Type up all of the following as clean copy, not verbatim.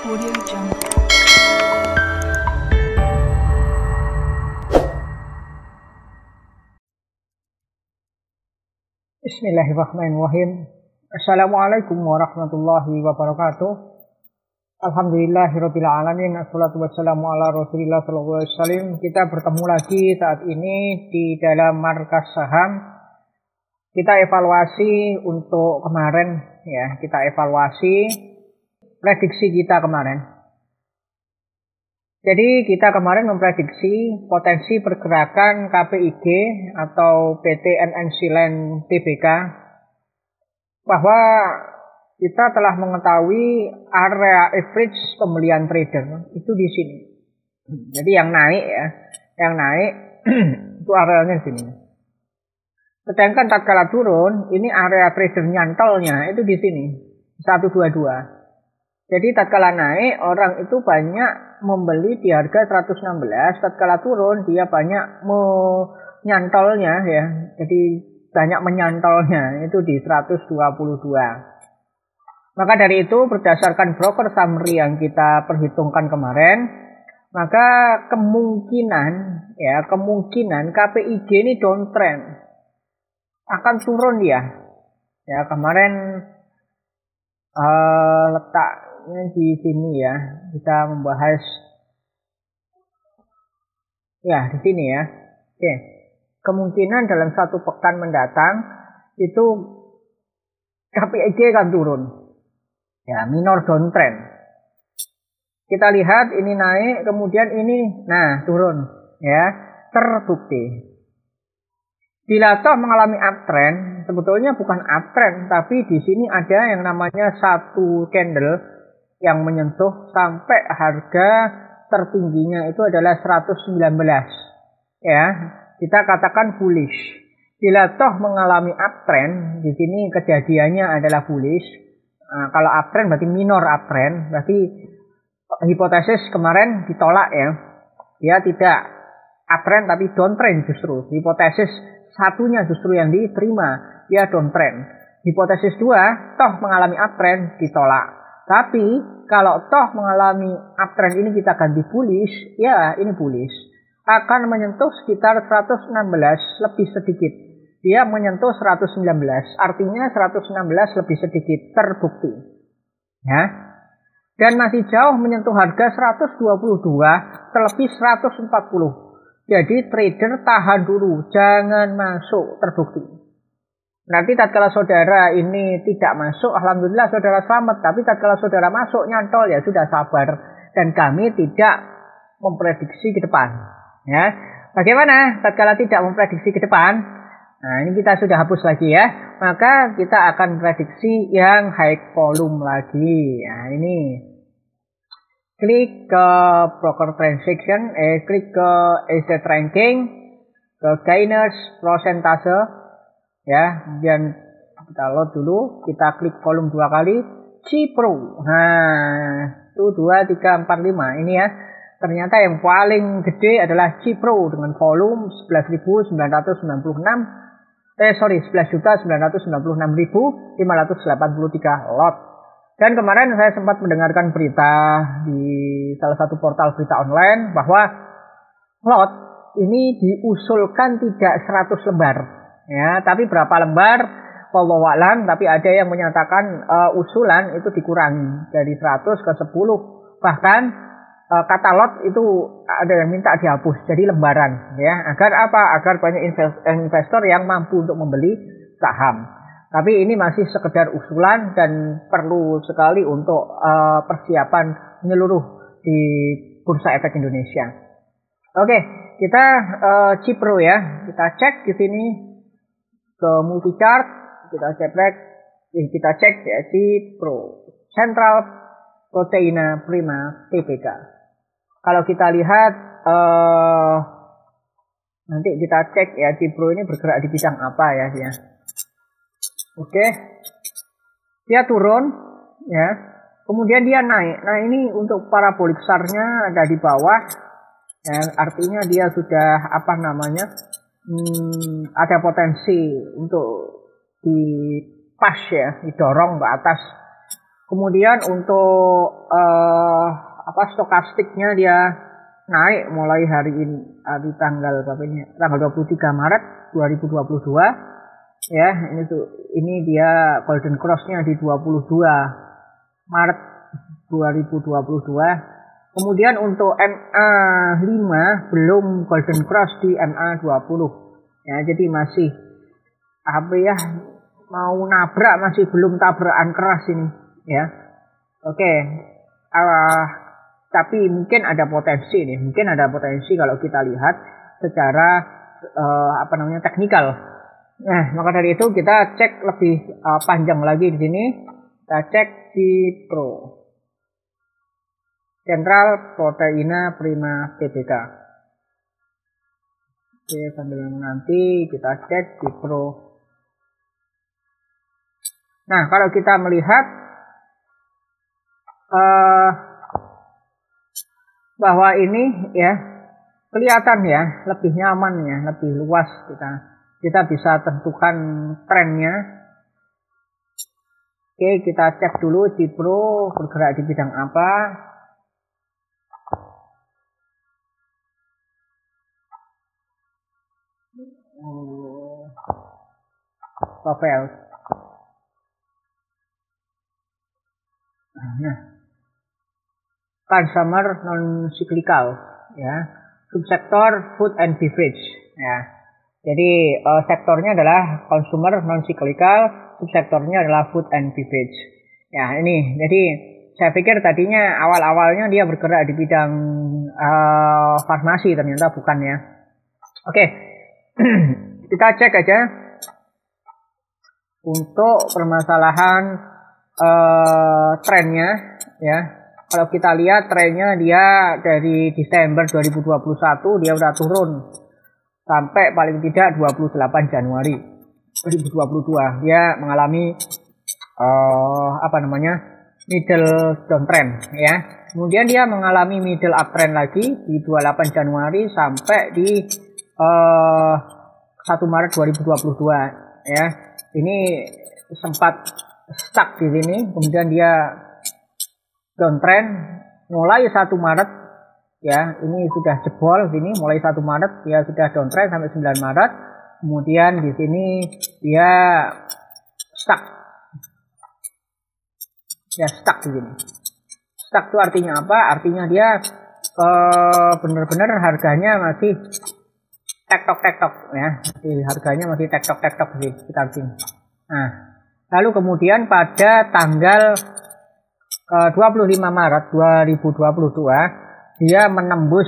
Audio Jungle. Bismillahirrahmanirrahim. Assalamualaikum warahmatullahi wabarakatuh. Alhamdulillahirabbil alamin. Assalatu wassalamu ala Rasulillah sallallahu alaihi wasallam. Kita bertemu lagi saat ini di dalam Markas Saham. Kita evaluasi untuk kemarin ya, kita evaluasi prediksi kita kemarin. Jadi kita kemarin memprediksi potensi pergerakan KPIG atau PT NNC Land Tbk, bahwa kita telah mengetahui area average pembelian trader itu di sini. Jadi yang naik ya, yang naik itu areanya di sini. Sedangkan tatkala turun, ini area trader nyantolnya itu di sini 122. Jadi tatkala naik, orang itu banyak membeli di harga 116, tatkala turun dia banyak menyantolnya ya. Jadi banyak menyantolnya itu di 122. Maka dari itu berdasarkan broker summary yang kita perhitungkan kemarin, maka kemungkinan KPIG ini downtrend, akan turun dia. Ya, kemarin letaknya di sini ya, kita membahas ya di sini ya. Oke. Kemungkinan dalam satu pekan mendatang itu KPIG akan turun. Ya, minor downtrend. Kita lihat ini naik, kemudian ini turun ya, terbukti. Bila toh mengalami uptrend, sebetulnya bukan uptrend, tapi di sini ada yang namanya satu candle yang menyentuh sampai harga tertingginya itu adalah 119. Ya, kita katakan bullish. Bila toh mengalami uptrend, di sini kejadiannya adalah bullish. Kalau uptrend berarti minor uptrend, berarti hipotesis kemarin ditolak ya. Dia tidak uptrend tapi downtrend justru. Hipotesis satunya justru yang diterima, dia downtrend. Hipotesis 2, toh mengalami uptrend, ditolak. Tapi kalau toh mengalami uptrend ini kita ganti bullish, ya ini bullish. Akan menyentuh sekitar 116 lebih sedikit. Dia menyentuh 119, artinya 116 lebih sedikit, terbukti. Ya. Dan masih jauh menyentuh harga 122 terlebih 140. Jadi trader tahan dulu, jangan masuk, terbukti. Nanti tatkala saudara ini tidak masuk, alhamdulillah saudara selamat. Tapi tatkala saudara masuk nyantol, ya sudah sabar. Dan kami tidak memprediksi ke depan. Ya, bagaimana tatkala tidak memprediksi ke depan? Nah, ini kita sudah hapus lagi ya. Maka kita akan prediksi yang high volume lagi. Nah, ini klik ke broker transaction, klik ke asset ranking, ke gainers, prosentase. Ya, kemudian kita load dulu, kita klik volume 2 kali, Cipro. Nah, itu 2, 3, 4, 5 ini ya. Ternyata yang paling gede adalah Cipro dengan volume 11.996.583 lot. Dan kemarin saya sempat mendengarkan berita di salah satu portal berita online bahwa lot ini diusulkan tidak 100 lembar. Ya, tapi berapa lembar? Wallahu a'lam, tapi ada yang menyatakan usulan itu dikurangi dari 100 ke 10. Bahkan kata lot itu ada yang minta dihapus jadi lembaran ya. Agar apa? Agar banyak investor yang mampu untuk membeli saham. Tapi ini masih sekedar usulan dan perlu sekali untuk persiapan menyeluruh di Bursa Efek Indonesia. Oke, kita Cipro ya. Kita cek di sini ke multi chart, kita cek ya, Cipro Central Proteina Prima Tbk. Kalau kita lihat nanti kita cek ya, Cipro ini bergerak di bidang apa ya dia. Oke, dia turun ya, kemudian dia naik. Nah, ini untuk parabolik SAR-nya ada di bawah ya, artinya dia sudah ada potensi untuk dipas ya, didorong ke atas Kemudian untuk stokastiknya dia naik mulai hari ini, hari tanggal berapa ini? Tanggal 23 Maret 2022. Ya, ini dia golden cross-nya di 22 Maret 2022. Kemudian untuk MA5 belum golden cross di MA20. Ya, jadi masih mau nabrak, masih belum tabrakan keras ini, ya. Oke. Tapi mungkin ada potensi nih, kalau kita lihat secara teknikal. Nah, maka dari itu kita cek lebih panjang lagi di sini. Kita cek di Pro. Central Proteina Prima Tbk. Oke, sambil nanti kita cek di Pro. Nah, kalau kita melihat bahwa ini ya kelihatan ya lebih nyaman ya, lebih luas, kita bisa tentukan trennya. Oke, kita cek dulu di Pro bergerak di bidang apa. Profile. Nah, consumer non cyclical, ya, subsektor food and beverage, ya. Jadi sektornya adalah consumer non cyclical, subsektornya adalah food and beverage. Ya, ini. Jadi saya pikir tadinya awal-awalnya dia bergerak di bidang farmasi, ternyata bukan ya. Oke. Kita cek aja untuk permasalahan trennya, ya. Kalau kita lihat trennya, dia dari Desember 2021 dia udah turun sampai paling tidak 28 Januari 2022 dia mengalami middle downtrend, ya. Kemudian dia mengalami middle uptrend lagi di 28 Januari sampai di 1 Maret 2022, ya. Ini sempat stuck di sini, kemudian dia downtrend mulai 1 Maret, ya. Ini sudah jebol sini mulai 1 Maret dia sudah downtrend sampai 9 Maret. Kemudian di sini dia stuck. Ya, stuck di sini. Stuck itu artinya apa? Artinya dia benar-benar harganya masih tektok-tektok, ya. Harganya masih tektok-tektok di sekitar sini. Nah, lalu kemudian pada tanggal 25 Maret 2022 dia menembus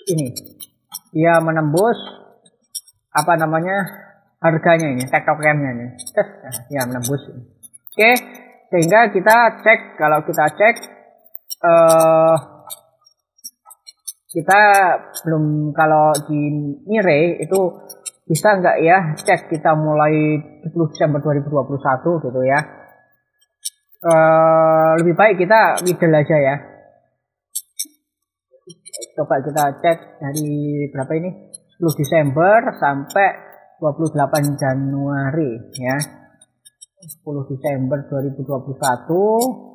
ini. Dia menembus harganya ini, tektokannya ini. Ya, menembus ini. Oke, sehingga kita cek, kalau kita cek kita belum, kalau di Mire itu bisa nggak ya cek kita mulai 10 Desember 2021 gitu ya. Lebih baik kita middle aja ya. Coba kita cek dari berapa ini, 10 Desember sampai 28 Januari ya. 10 Desember 2021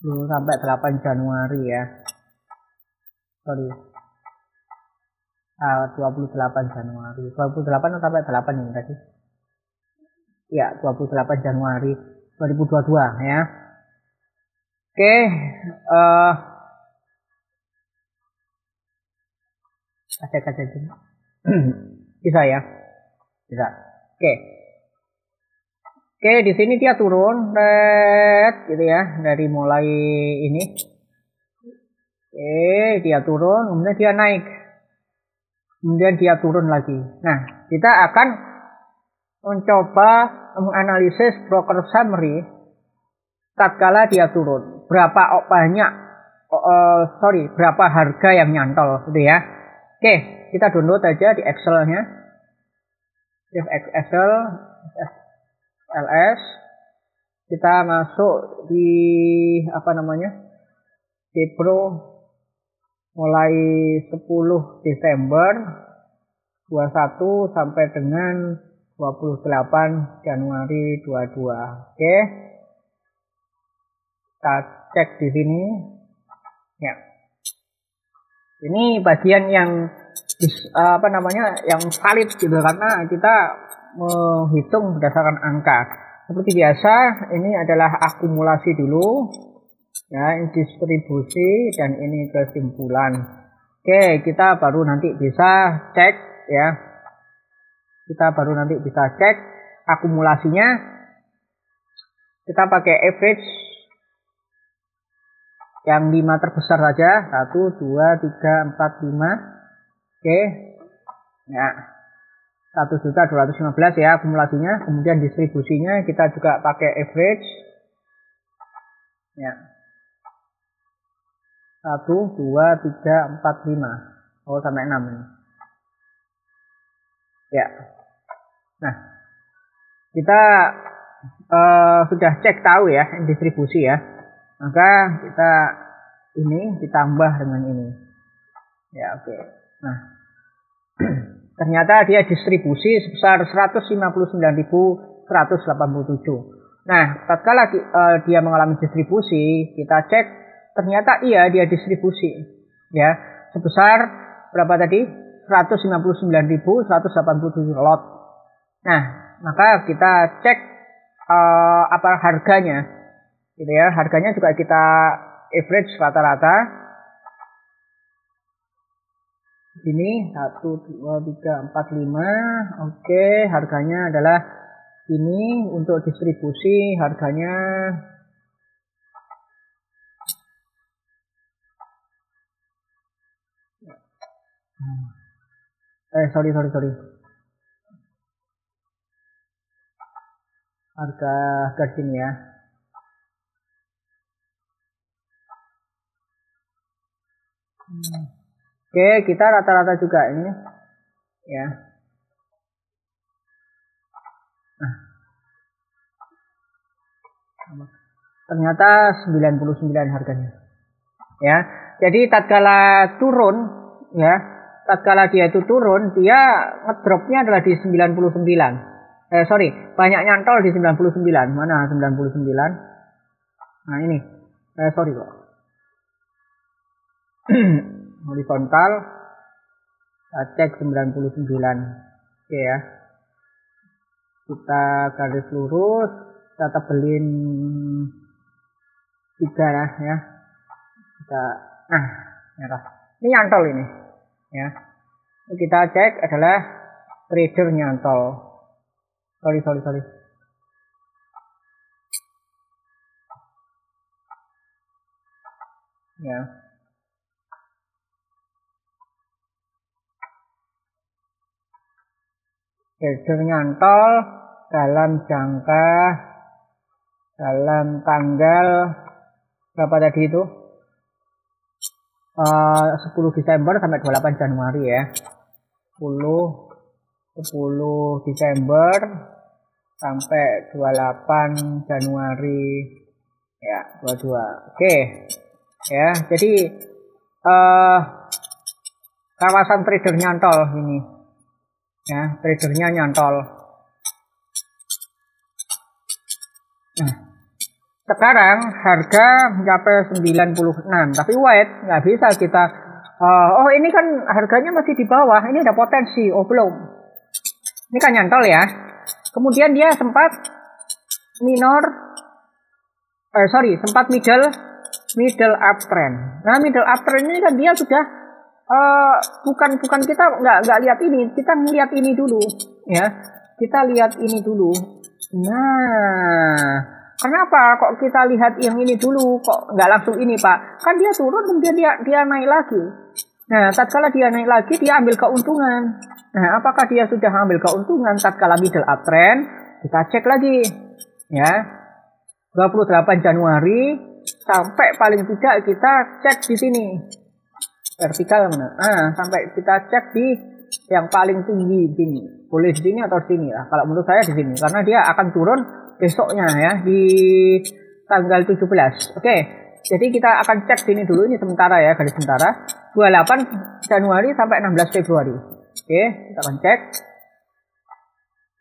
sampai 8 Januari ya. Sorry. 28 Januari. 28 sampai 8 ini tadi. Ya, 28 Januari 2022 ya. Oke, cek aja dulu. Bisa ya? Bisa. Oke. Oke, di sini dia turun, gitu ya, dari mulai ini. Oke, dia turun, kemudian dia naik. Kemudian dia turun lagi. Nah, kita akan mencoba menganalisis broker summary tatkala dia turun. Berapa harga yang nyantol, gitu ya. Oke, kita download aja di Excel-nya. Excel LS, kita masuk di di Pro mulai 10 Desember 21 sampai dengan 28 Januari 22. Oke. Kita cek di sini. Ya. Ini bagian yang yang valid gitu, karena kita menghitung berdasarkan angka. Seperti biasa, ini adalah akumulasi dulu. Ya, ini distribusi dan ini kesimpulan. Oke, kita baru nanti bisa cek ya. Kita baru nanti bisa cek akumulasinya. Kita pakai average yang 5 terbesar saja. 1, 2, 3, 4, 5. Oke. Ya. 1.215.000 ya akumulasinya. Kemudian distribusinya kita juga pakai average. Ya. 1, 2, 3, 4, 5. Oh, sampai 6 ini. Ya. Nah, kita sudah cek tahu ya distribusi ya. Maka kita ini ditambah dengan ini. Ya, oke. Nah, ternyata dia distribusi sebesar 159.187. Nah, tatkala dia mengalami distribusi, kita cek ternyata iya dia distribusi ya sebesar berapa tadi? 159.187 lot. Nah, maka kita cek apa harganya gitu ya. Harganya juga kita average rata-rata. Ini 1, 2, 3, 4, 5. Oke, harganya adalah ini. Untuk distribusi harganya sorry. Harga sini ya. Oke, kita rata-rata juga ini ya. Nah, ternyata 99 harganya. Ya. Jadi tatkala turun ya, tatkala dia itu turun, dia ngedropnya adalah di 99. Banyak nyantol di 99. Mana 99? Nah, ini. Sorry kok. Horizontal. Kita cek 99. Oke ya. Kita garis lurus, kita tebelin 3 lah ya. Merah. Ini nyantol ini ya. Ini kita cek adalah trader nyantol. Sorry. Ya. Trader nyantol dalam tanggal berapa tadi itu? 10 Desember sampai 28 Januari ya. 10 Desember sampai 28 Januari ya 22. Oke. Ya, jadi kawasan trader nyantol ini. Ya, tradernya nyantol. Nah, sekarang harga mencapai 96, tapi white nggak bisa kita. Ini kan harganya masih di bawah, ini ada potensi. Oh belum, ini kan nyantol ya. Kemudian dia sempat middle uptrend. Nah, middle uptrend ini kan dia sudah bukan kita nggak lihat ini, kita ngelihat ini dulu ya. Kita lihat ini dulu. Nah, kenapa kok kita lihat yang ini dulu, kok nggak langsung ini Pak? Kan dia turun kemudian dia naik lagi. Nah, tatkala dia naik lagi dia ambil keuntungan. Nah, apakah dia sudah ambil keuntungan tatkala middle uptrend? Kita cek lagi ya. 28 Januari sampai paling tidak kita cek di sini. Vertikal mana? Sampai kita cek di yang paling tinggi di sini. Boleh di sini atau di sini lah. Kalau menurut saya di sini, karena dia akan turun besoknya ya di tanggal 17. Oke. Jadi kita akan cek sini dulu, ini sementara ya, garis sementara. 28 Januari sampai 16 Februari. Oke, kita akan cek.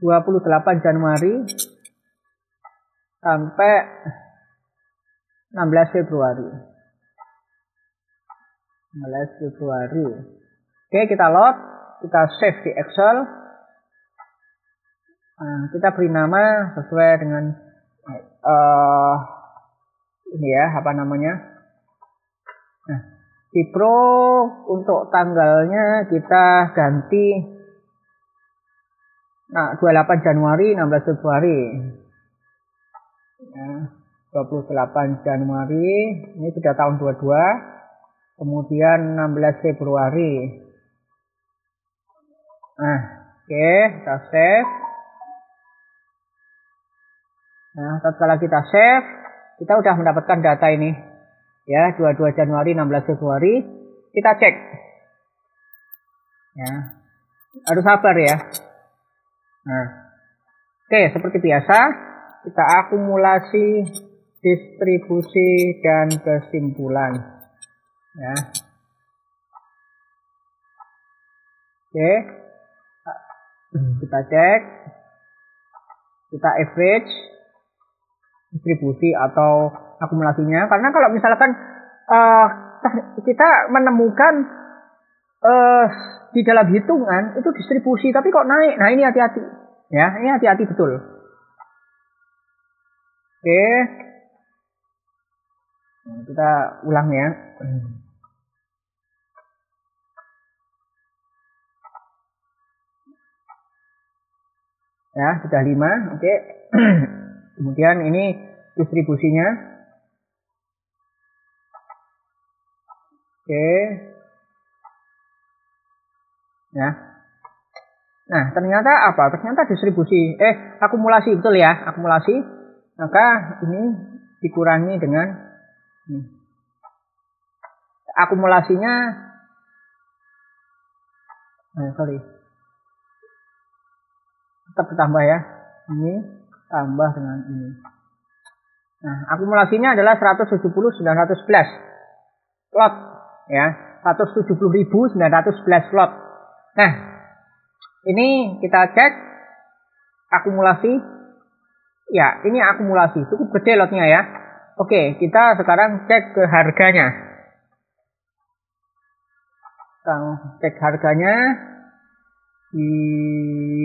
28 Januari sampai 16 Februari. 16 Februari. Oke, kita load, kita save di Excel. Nah, kita beri nama sesuai dengan ini ya, apa namanya? Nah, di Pro untuk tanggalnya kita ganti 28 Januari, 16 Februari. Ya, 28 Januari, ini sudah tahun 22. Kemudian 16 Februari. Nah, oke, kita save. Nah, setelah kita save, kita sudah mendapatkan data ini. Ya, 22 Januari, 16 Februari. Kita cek. Ya, harus sabar ya. Nah, oke, seperti biasa, kita akumulasi, distribusi, dan kesimpulan. Ya. Oke, kita cek, kita average, distribusi atau akumulasinya. Karena kalau misalkan kita menemukan di dalam hitungan itu distribusi tapi kok naik, nah ini hati-hati ya, ini hati-hati betul. Oke, nah, kita ulang ya. Ya, sudah 5. Oke. Kemudian ini distribusinya. Oke. Ya. Nah, ternyata apa? Ternyata distribusi, akumulasi, betul ya, akumulasi. Maka ini dikurangi dengan ini. Akumulasinya, tetap ditambah ya. Ini tambah dengan ini. Nah, akumulasinya adalah 170.911 lot ya. 170.911 lot. Nah, ini kita cek akumulasi. Ya, ini akumulasi. Cukup gede lotnya ya. Oke, kita sekarang cek ke harganya. Kita cek harganya di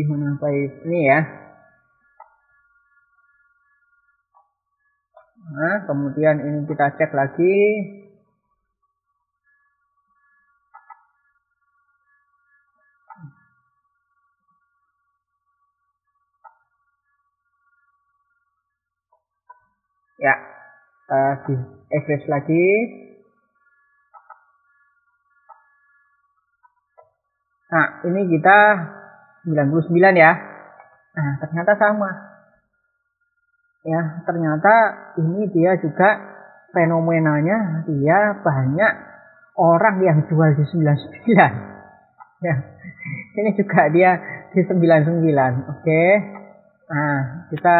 mana ini ya. Nah, kemudian ini kita cek lagi. Ya, di average lagi. Nah, ini kita 99 ya. Nah, ternyata sama. Ya, ternyata ini dia juga fenomenanya, dia banyak orang yang jual di 99. Ya. Ini juga dia di 99. Oke. Nah, kita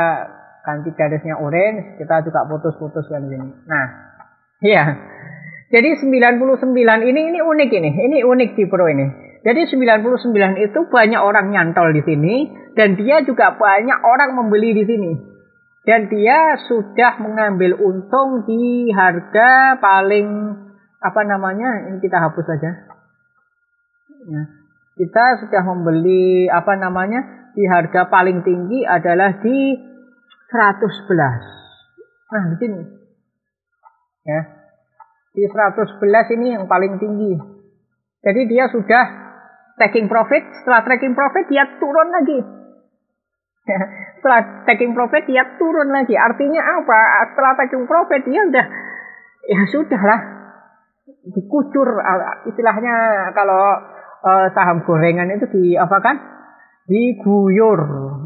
ganti garisnya orange, kita juga putus-putus kan ini. Nah, iya. Jadi 99 ini unik ini. Ini unik di Pro ini. Jadi 99 itu banyak orang nyantol di sini dan dia juga banyak orang membeli di sini. Dan dia sudah mengambil untung di harga paling ini kita hapus saja. Ya. Kita sudah membeli di harga paling tinggi adalah di 111. Nah, di sini. Ya. Di 111 ini yang paling tinggi. Jadi dia sudah taking profit, setelah taking profit dia turun lagi. Ya. Setelah taking profit dia turun lagi. Artinya apa? Setelah taking profit dia udah sudahlah dikucur, istilahnya kalau saham gorengan itu diguyur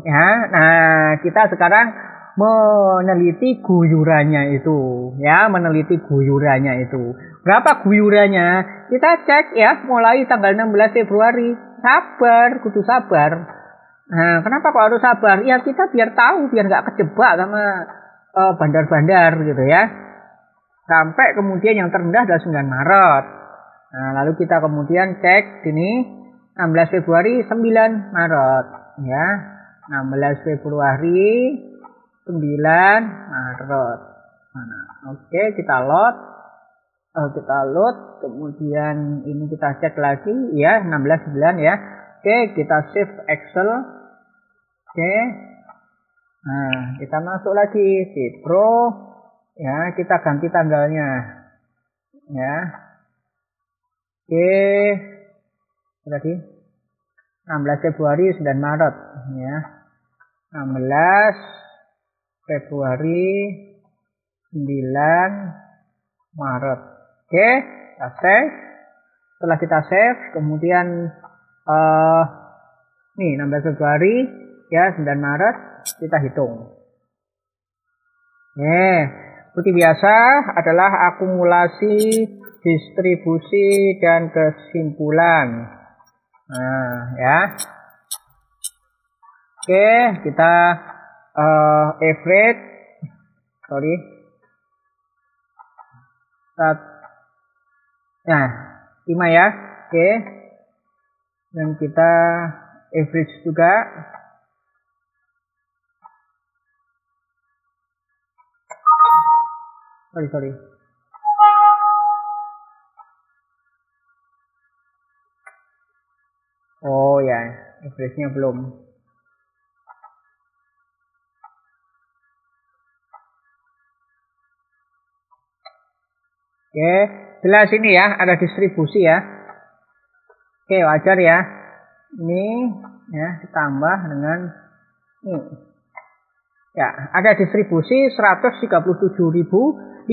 ya. Nah, kita sekarang meneliti guyurannya itu ya, berapa guyurannya kita cek ya, mulai tanggal 16 Februari. Kudu sabar. Nah, kenapa kok harus sabar? Ya kita biar tahu, biar nggak kejebak sama bandar-bandar gitu ya. Sampai kemudian yang terendah adalah 9 Maret. Nah, lalu kita kemudian cek sini 16 Februari 9 Maret ya. 16 Februari, 9 Maret. Mana? Oke, kita load, kemudian ini kita cek lagi ya, 16 9 ya. Oke, kita save Excel. Oke. Nah, kita masuk lagi di Pro ya, kita ganti tanggalnya. Ya. Oke. Tadi 16 Februari 9 Maret ya. 16 Februari 9 Maret. Oke, kita save. Setelah kita save, kemudian nih 16 Februari ya, 9 Maret kita hitung. Seperti biasa adalah akumulasi, distribusi dan kesimpulan. Nah, ya. Oke, kita average. Nah, 5 ya. Oke. Dan kita average juga. Sorry. Oh ya, average-nya belum. Oke, jelas ini ya, ada distribusi ya. Oke, wajar ya. Ini ya ditambah dengan ini. Ya, ada distribusi 137.546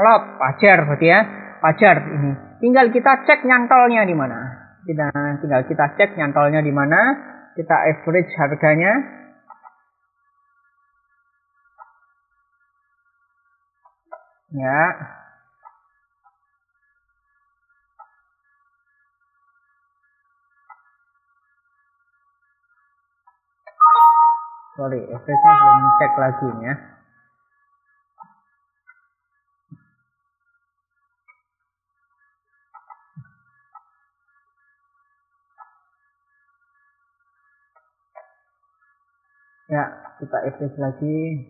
lot. Wajar berarti ya. Wajar ini. Tinggal kita cek nyantolnya di mana. Tinggal kita cek nyantolnya di mana. Kita average harganya. Ya. Sorry, average-nya belum cek lagi ya. Ya, kita average lagi.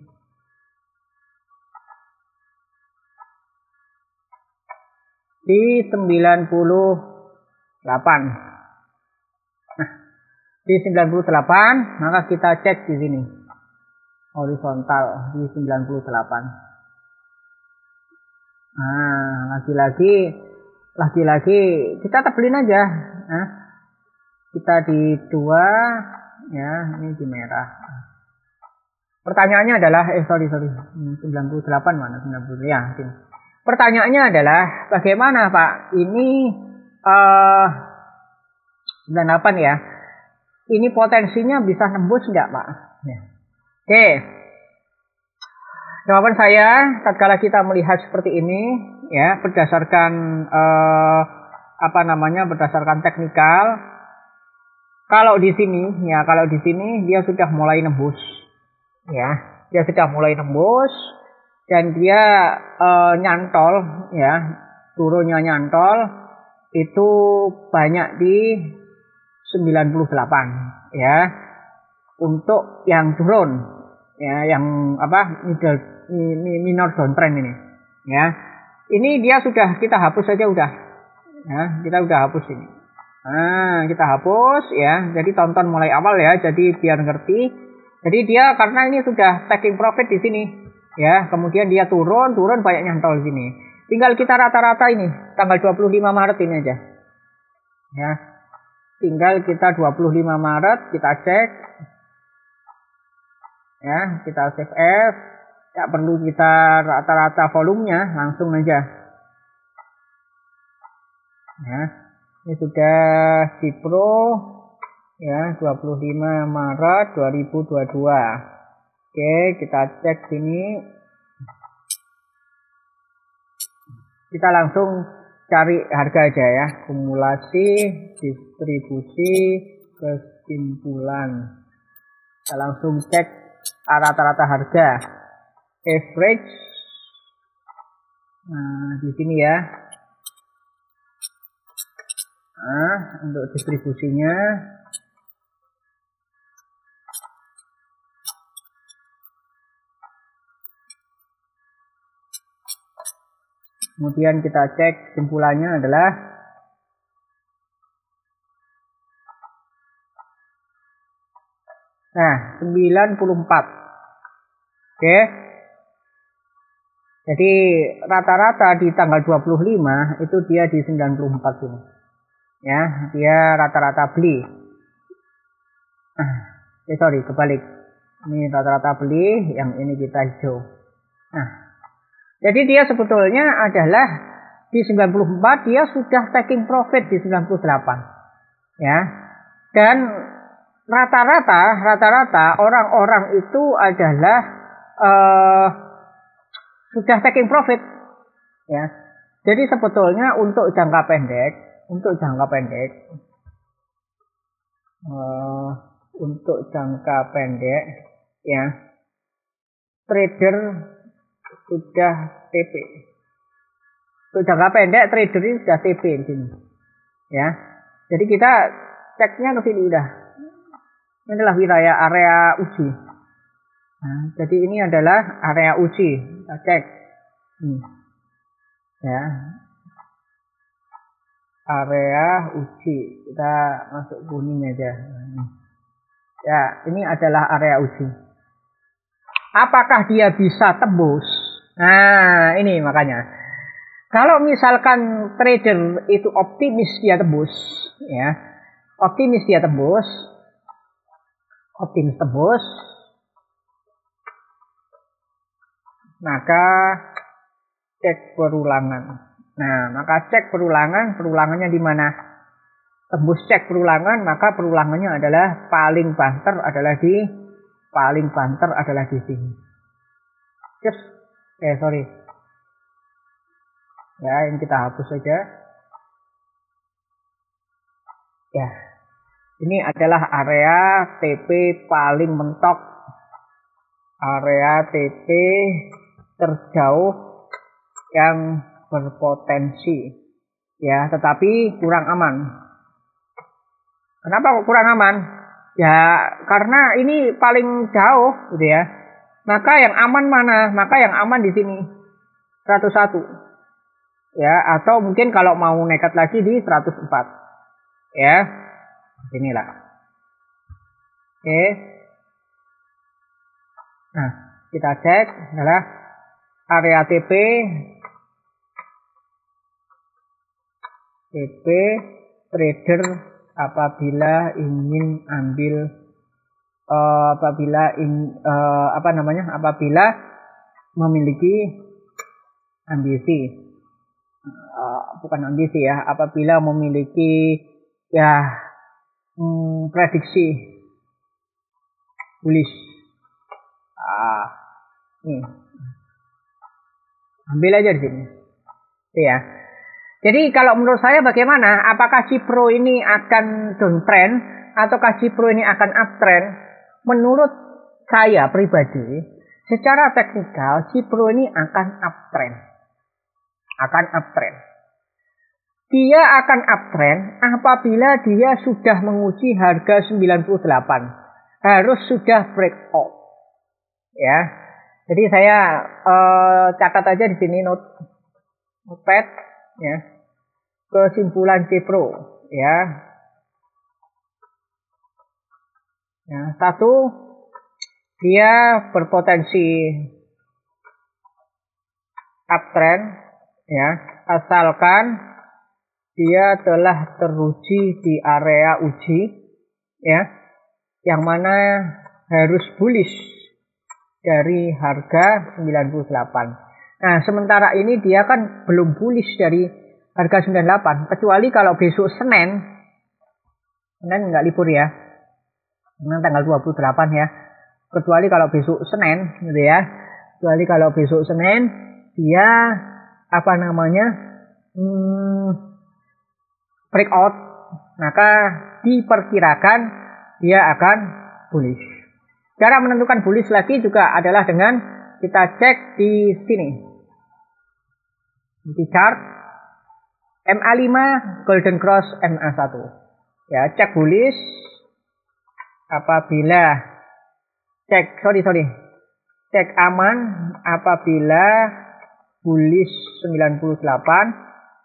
Di 98. Nah, di 98, maka kita cek di sini. Horizontal di 98. Nah, lagi-lagi kita tebelin aja. Nah, kita di 2 ya, ini di merah. Pertanyaannya adalah 98 mana? 90 ya, sini. Pertanyaannya adalah bagaimana Pak? Ini 98 ya. Ini potensinya bisa nembus enggak Pak? Ya. Oke. Jawaban saya tatkala kita melihat seperti ini ya, berdasarkan berdasarkan teknikal. Kalau di sini dia sudah mulai nembus. Ya, dia sudah mulai nembus dan dia nyantol ya, turunnya nyantol itu banyak di 98 ya. Untuk yang turun ya, yang minor downtrend ini ya. Ini dia sudah kita hapus saja udah. Ya, kita udah hapus ini. Nah, kita hapus ya. Jadi tonton mulai awal ya, jadi biar ngerti. Jadi dia karena ini sudah taking profit di sini ya, kemudian dia turun banyak nyantol di sini. Tinggal kita rata-rata ini tanggal 25 Maret ini aja. Ya. Tinggal kita 25 Maret kita cek. Ya, kita save as. Tidak perlu kita rata-rata volumenya, langsung aja. Ya. Ini sudah di Pro ya, 25 Maret 2022. Oke, kita cek sini. Kita langsung cari harga aja ya. Akumulasi, distribusi, kesimpulan. Kita langsung cek rata-rata harga. Average. Nah, di sini ya. Nah, untuk distribusinya Kemudian kita cek kesimpulannya adalah nah 94. Oke. Jadi rata-rata di tanggal 25 itu dia di 94 ini. Ya, dia rata-rata beli. Sorry, kebalik. Ini rata-rata beli, yang ini kita hijau. Nah, jadi dia sebetulnya adalah di 94 dia sudah taking profit di 98. Ya. Dan rata-rata orang-orang itu adalah sudah taking profit. Ya. Jadi sebetulnya untuk jangka pendek ya, trader sudah TP. Untuk jangka pendek trader ini sudah TP di sini. Ya. Jadi kita ceknya ke sini udah. Ini adalah wilayah area uji. Nah, jadi ini adalah area uji. Kita cek. Ya. Area uji. Kita masuk kuning aja. Ya, ini adalah area uji. Apakah dia bisa tembus? Nah, ini makanya. Kalau misalkan trader itu optimis dia tembus, ya. Optimis tembus, maka cek perulangan. Nah, maka cek perulangannya di mana? Tembus cek perulangan, maka perulangannya adalah paling banter adalah di sini. Sorry. Ya, ini kita hapus saja. Ya. Ini adalah area TP paling mentok. Area TP terjauh yang berpotensi. Ya, tetapi kurang aman. Kenapa kok kurang aman? Ya, karena ini paling jauh gitu ya. Maka yang aman mana? Maka yang aman di sini 101. Ya, atau mungkin kalau mau nekat lagi di 104. Ya. Inilah. Oke. Nah, kita cek adalah area TP trader apabila ingin ambil apabila memiliki ambisi, bukan ambisi ya, apabila memiliki ya prediksi bullish. Nih. Ambil aja di sini. Ya. Jadi kalau menurut saya bagaimana? Apakah Cipro ini akan downtrend ataukah Cipro ini akan uptrend? Menurut saya pribadi, secara teknikal Cipro ini akan uptrend. Dia akan uptrend apabila dia sudah menguji harga 98. Harus sudah breakout. Ya. Jadi saya catat aja di sini notepad ya. Kesimpulan Cipro ya. Ya, 1, dia berpotensi uptrend ya, asalkan dia telah teruji di area uji ya, yang mana harus bullish dari harga 98. Nah, sementara ini dia kan belum bullish dari harga 98, kecuali kalau besok Senin nggak libur ya, Senin tanggal 28 ya, kecuali kalau besok Senin gitu ya, dia breakout, maka diperkirakan dia akan bullish. Cara menentukan bullish lagi juga adalah dengan kita cek di sini. Di chart MA5 Golden Cross MA1. Ya, cek bullish apabila cek aman apabila bullish 98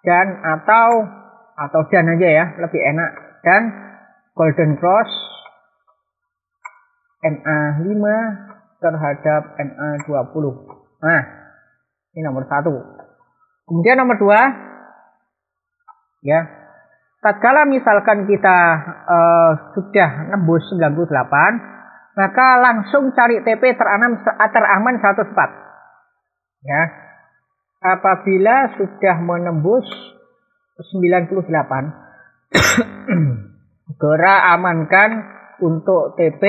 dan atau dan aja ya, lebih enak, dan golden cross MA5 terhadap MA20. Nah, ini nomor 1. Kemudian nomor 2 ya, tatkala misalkan kita sudah nembus 98, maka langsung cari TP teraman 104 ya. Apabila sudah menembus 98, segera amankan untuk TP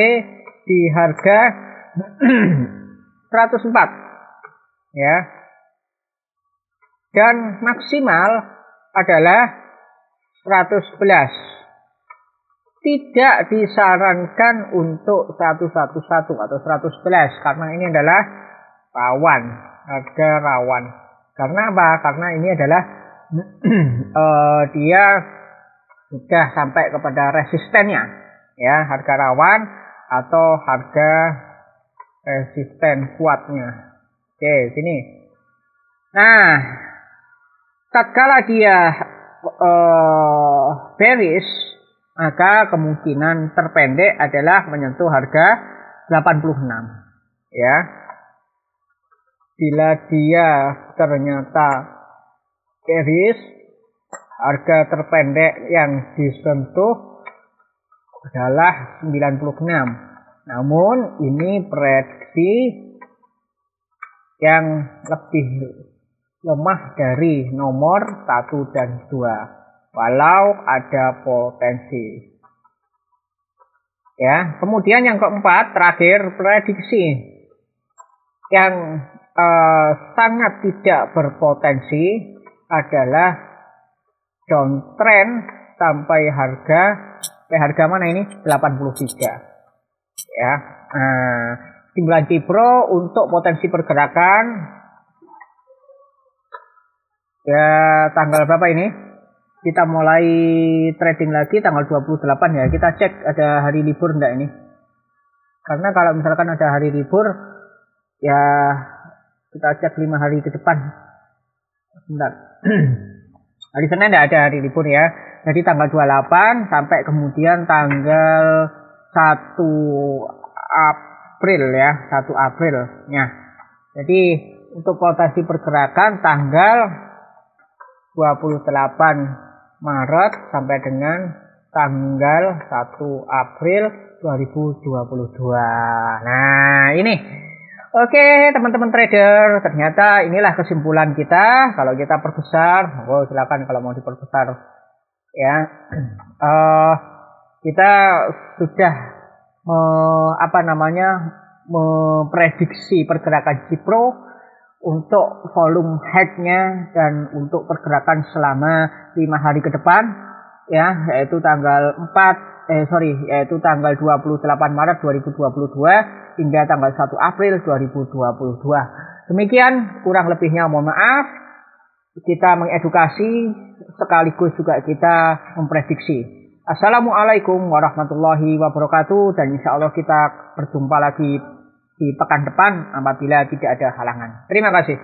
di harga 104 ya, dan maksimal adalah 111. Tidak disarankan untuk 111 atau 111 karena ini adalah rawan, harga rawan. Karena apa? Karena ini adalah dia sudah sampai kepada resistennya ya, harga rawan atau harga resisten kuatnya. Oke, sini. Nah, tatkala dia bearish, maka kemungkinan terpendek adalah menyentuh harga 86 ya. Bila dia ternyata bearish, harga terpendek yang disentuh adalah 96. Namun ini prediksi yang lebih lemah dari nomor 1 dan 2, walau ada potensi. Ya, kemudian yang keempat, terakhir, prediksi yang sangat tidak berpotensi adalah downtrend sampai harga mana ini? 83. Ya. Timbulan Cipro untuk potensi pergerakan ya tanggal berapa ini? Kita mulai trading lagi tanggal 28 ya. Kita cek ada hari libur enggak ini. Karena kalau misalkan ada hari libur ya kita cek 5 hari ke depan. Bentar. Hari Senin tidak ada hari libur ya. Jadi tanggal 28 sampai kemudian tanggal 1 April ya. 1 April. Ya. Jadi untuk potensi pergerakan tanggal 28 Maret sampai dengan tanggal 1 April 2022. Nah, ini. Oke, teman-teman trader, ternyata inilah kesimpulan kita. Kalau kita perbesar, silakan kalau mau diperbesar. Ya, kita sudah memprediksi pergerakan Cipro untuk volume head-nya dan untuk pergerakan selama 5 hari ke depan, ya, yaitu tanggal 28 Maret 2022 hingga tanggal 1 April 2022. Demikian kurang lebihnya, mohon maaf. Kita mengedukasi sekaligus juga kita memprediksi. Assalamualaikum warahmatullahi wabarakatuh, dan insya Allah kita berjumpa lagi di pekan depan apabila tidak ada halangan. Terima kasih.